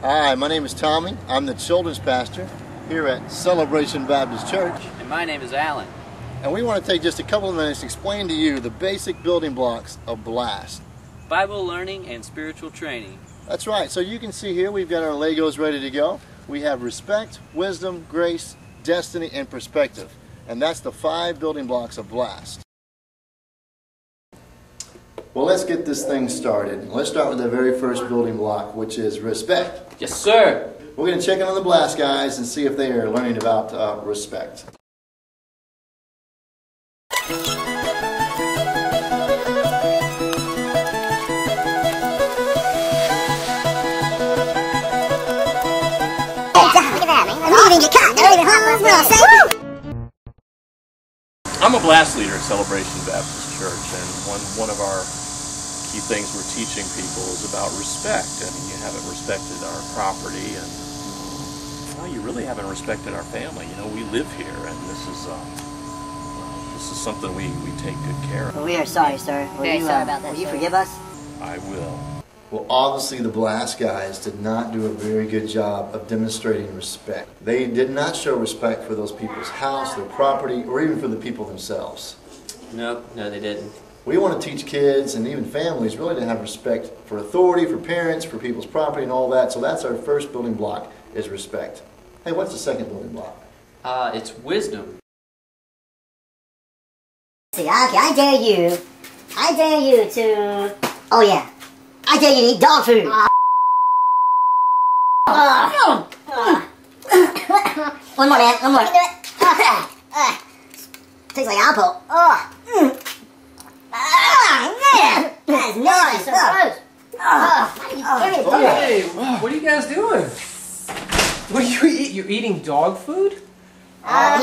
Hi, my name is Tommy. I'm the children's pastor here at Celebration Baptist Church. And my name is Alan. And we want to take just a couple of minutes to explain to you the basic building blocks of BLAST. Bible learning and spiritual training. That's right. So you can see here we've got our Legos ready to go. We have respect, wisdom, grace, destiny, and perspective. And that's the 5 building blocks of BLAST. Well, let's get this thing started. Let's start with the very first building block, which is respect. Yes, sir. We're going to check in on the BLAST guys and see if they are learning about respect. I'm a BLAST leader at Celebration Baptist Church, and one of our key things we're teaching people is about respect. I mean, you haven't respected our property, and well, you really haven't respected our family. You know, we live here, and this is something we take good care of. Well, we are sorry, sir. Very sorry about that. Will you forgive us? I will. Well, obviously the BLAST guys did not do a very good job of demonstrating respect. They did not show respect for those people's house, their property, or even for the people themselves. Nope, no they didn't. We want to teach kids and even families really to have respect for authority, for parents, for people's property and all that. So that's our first building block, is respect. Hey, what's the second building block? It's wisdom. See, okay, I dare you to, oh yeah, I dare you to eat dog food. One more, man, one more. Tastes like apple. Man, that's nasty. Hey, what are you guys doing? What are you eating? You're eating dog food? He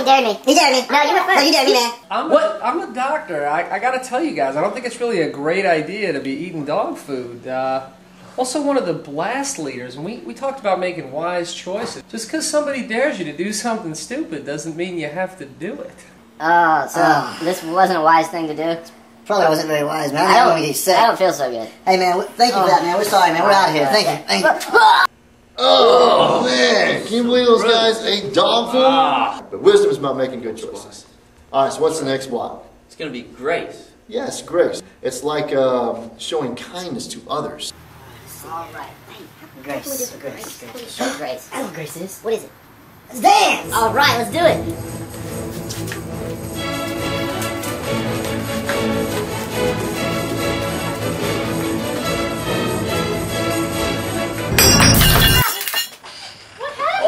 dared me. He dared me. No, you went first. No, you dared me, man. I'm a doctor. I gotta tell you guys, I don't think it's really a great idea to be eating dog food. Also, one of the BLAST leaders, and we talked about making wise choices. Just because somebody dares you to do something stupid doesn't mean you have to do it. Oh, so this wasn't a wise thing to do? Probably wasn't very wise, man. I don't get sick. I don't feel so good. Hey, man, thank you for that, man. We're sorry, man. We're out of here. Thank you. Thank you. Oh, man. Can you believe those guys ate dog food? But wisdom is about making good choices. All right, so what's the next block? It's going to be grace. Yes, grace. It's like showing kindness to others. All right. Grace. Show grace. I know what grace is. What is it? Let's dance! All right, let's do it.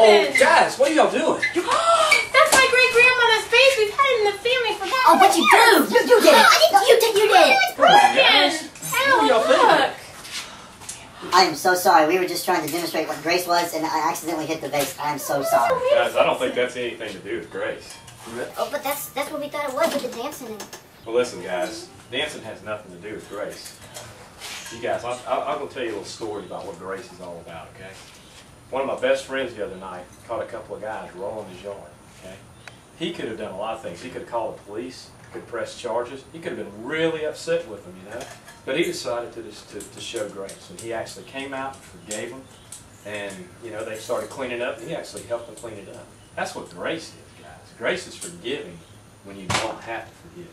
Oh, guys, what are y'all doing? That's my great-grandmother's face. We've had it in the family for Oh, but you do! You did it! You did it! broken. What are y'all thinking? I am so sorry. We were just trying to demonstrate what grace was, and I accidentally hit the vase. I am so sorry. Guys, I don't think that's anything to do with grace. Oh, but that's what we thought it was with the dancing. Well, listen, guys, dancing has nothing to do with grace. You guys, I'm going to tell you a little story about what grace is all about, okay? One of my best friends the other night caught a couple of guys rolling his yard, okay? He could have done a lot of things. He could have called the police, could press charges. He could have been really upset with them, you know? But he decided to show grace. And he actually came out and forgave them. And, you know, they started cleaning up, and he actually helped them clean it up. That's what grace is, guys. Grace is forgiving when you don't have to forgive.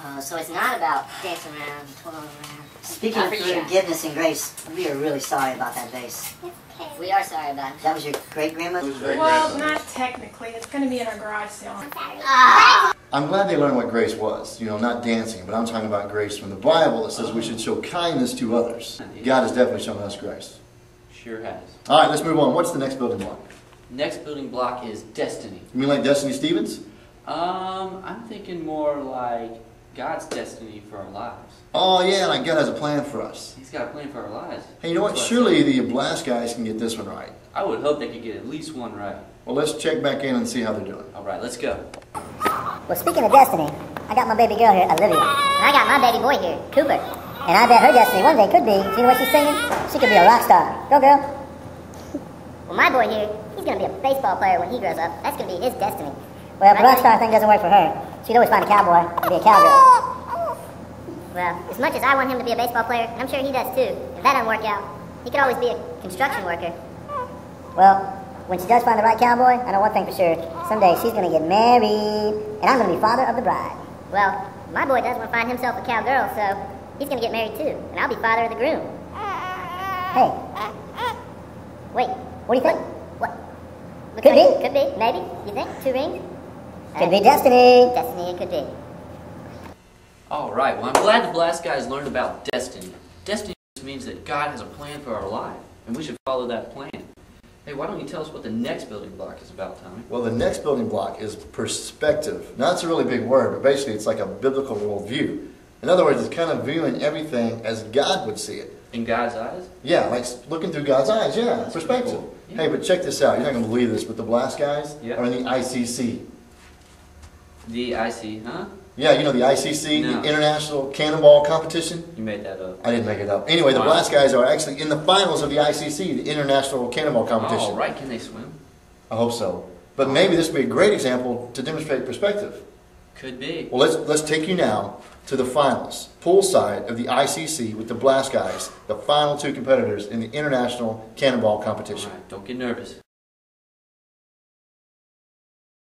Oh, so it's not about dancing around, twirling around. Speaking of forgiveness and grace, we are really sorry about that vase. We are sorry about it. That was your great-grandma? Well, not technically. It's going to be in our garage sale. I'm glad they learned what grace was. You know, not dancing, but I'm talking about grace from the Bible that says we should show kindness to others. God has definitely shown us grace. Sure has. All right, let's move on. What's the next building block? Next building block is destiny. You mean like Destiny Stevens? I'm thinking more like God's destiny for our lives. Oh, yeah, like God has a plan for us. He's got a plan for our lives. Hey, you know what? Surely the BLAST guys can get this one right. I would hope they could get at least one right. Well, let's check back in and see how they're doing. All right, let's go. Well, speaking of destiny, I got my baby girl here, Olivia. And I got my baby boy here, Cooper. And I bet her destiny one day could be, see the way she's singing? She could be a rock star. Go, girl. Well, my boy here, he's going to be a baseball player when he grows up. That's going to be his destiny. Well, if the rock star thing doesn't work for her, she'd always find a cowboy and be a cowgirl. Well, as much as I want him to be a baseball player, I'm sure he does too. If that doesn't work out, he could always be a construction worker. Well, when she does find the right cowboy, I know one thing for sure. Someday she's going to get married, and I'm going to be father of the bride. Well, my boy does want to find himself a cowgirl, so he's going to get married too. And I'll be father of the groom. Hey, Wait, what do you think? what? Could be. Could be, maybe. You think? 2 rings? Could be destiny. Destiny, it could be. All right, well, I'm glad the Blast guys learned about destiny. Destiny just means that God has a plan for our life, and we should follow that plan. Hey, why don't you tell us what the next building block is about, Tommy? Well, the next building block is perspective. Now, that's a really big word, but basically it's like a biblical worldview. In other words, it's kind of viewing everything as God would see it. In God's eyes? Yeah, like looking through God's eyes, yeah, That's perspective. cool. Yeah. Hey, but check this out. You're not going to believe this, but the Blast guys Yeah. are in the ICC. The IC, huh? Yeah, you know the ICC, No. the International Cannonball Competition? You made that up. I didn't make it up. Anyway, the Wow. Blast guys are actually in the finals of the ICC, the International Cannonball Competition. All right, can they swim? I hope so. But maybe this would be a great example to demonstrate perspective. Could be. Well, let's take you now to the finals, poolside of the ICC with the Blast guys, the final 2 competitors in the International Cannonball All Competition. right, don't get nervous.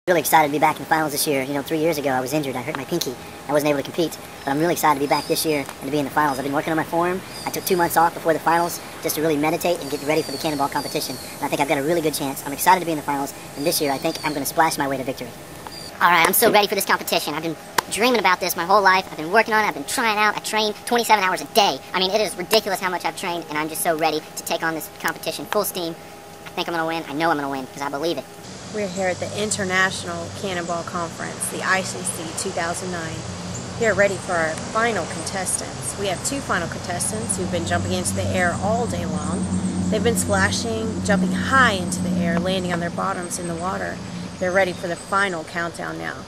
Really excited to be back in the finals this year. You know, 3 years ago I was injured. I hurt my pinky. I wasn't able to compete. But I'm really excited to be back this year and to be in the finals. I've been working on my form. I took 2 months off before the finals just to really meditate and get ready for the cannonball competition. And I think I've got a really good chance. I'm excited to be in the finals. And this year I think I'm going to splash my way to victory. All right, I'm so ready for this competition. I've been dreaming about this my whole life. I've been working on it. I've been trying out. I train 27 hours a day. I mean, it is ridiculous how much I've trained, and I'm just so ready to take on this competition full steam. I think I'm going to win. I know I'm going to win because I believe it. We're here at the International Cannonball Conference, the ICC 2009. Here ready for our final contestants. We have 2 final contestants who've been jumping into the air all day long. They've been splashing, jumping high into the air, landing on their bottoms in the water. They're ready for the final countdown now.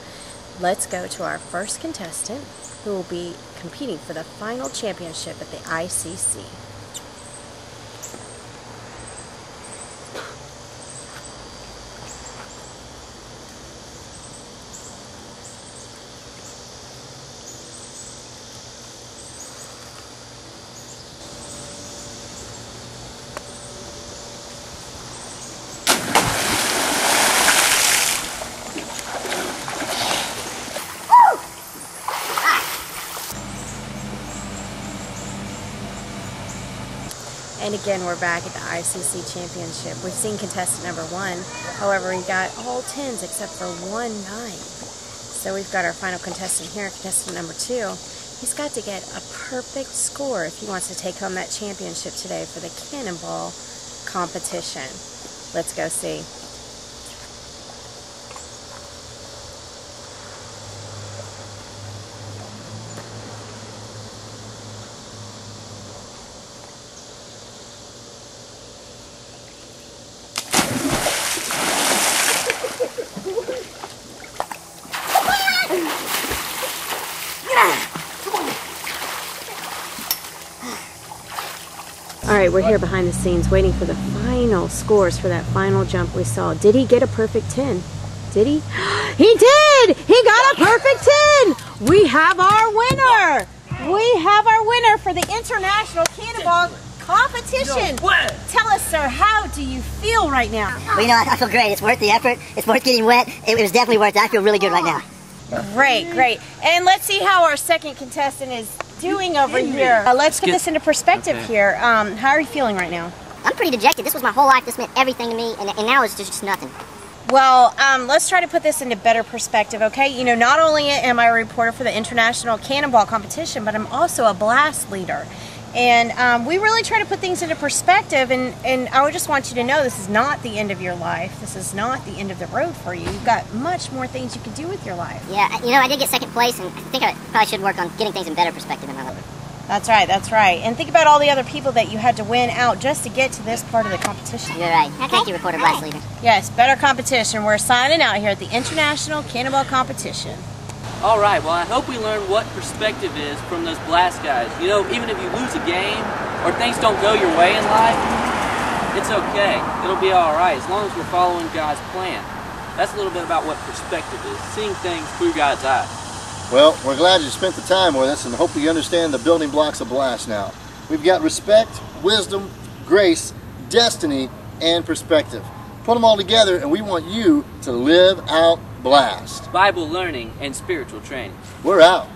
Let's go to our first contestant who will be competing for the final championship at the ICC. And again, we're back at the ICC Championship. We've seen contestant number 1. However, he got all 10s except for 1 9. So we've got our final contestant here, contestant number 2. He's got to get a perfect score if he wants to take home that championship today for the cannonball competition. Let's go see. All right, we're here behind the scenes waiting for the final scores for that final jump we saw. Did he get a perfect 10? Did he? He did! He got a perfect 10! We have our winner! We have our winner for the International Cannonball Competition. Tell us, sir, how do you feel right now? Well, you know, I feel great. It's worth the effort. It's worth getting wet. It was definitely worth it. I feel really good right now. Great, great. And let's see how our second contestant is doing over here. Let's put this into perspective here. How are you feeling right now? I'm pretty dejected. This was my whole life. This meant everything to me, and now it's just nothing. Well, let's try to put this into better perspective, okay? You know, not only am I a reporter for the International Cannonball Competition, but I'm also a blast leader. And we really try to put things into perspective, and I would just want you to know this is not the end of your life. This is not the end of the road for you. You've got much more things you can do with your life. Yeah, you know, I did get second place, and I think I probably should work on getting things in better perspective in my life. That's right, that's right. And think about all the other people that you had to win out just to get to this part of the competition. You're right. Thank you, Reporter Blast Leader. Yes, better competition. We're signing out here at the International Cannonball Competition. All right, well, I hope we learned what perspective is from those Blast guys. You know, even if you lose a game or things don't go your way in life, it's okay. It'll be all right as long as we're following God's plan. That's a little bit about what perspective is, seeing things through God's eyes. Well, we're glad you spent the time with us and hope you understand the building blocks of Blast now. We've got respect, wisdom, grace, destiny, and perspective. put them all together, and we want you to live out Blast. Bible learning and spiritual training. We're out.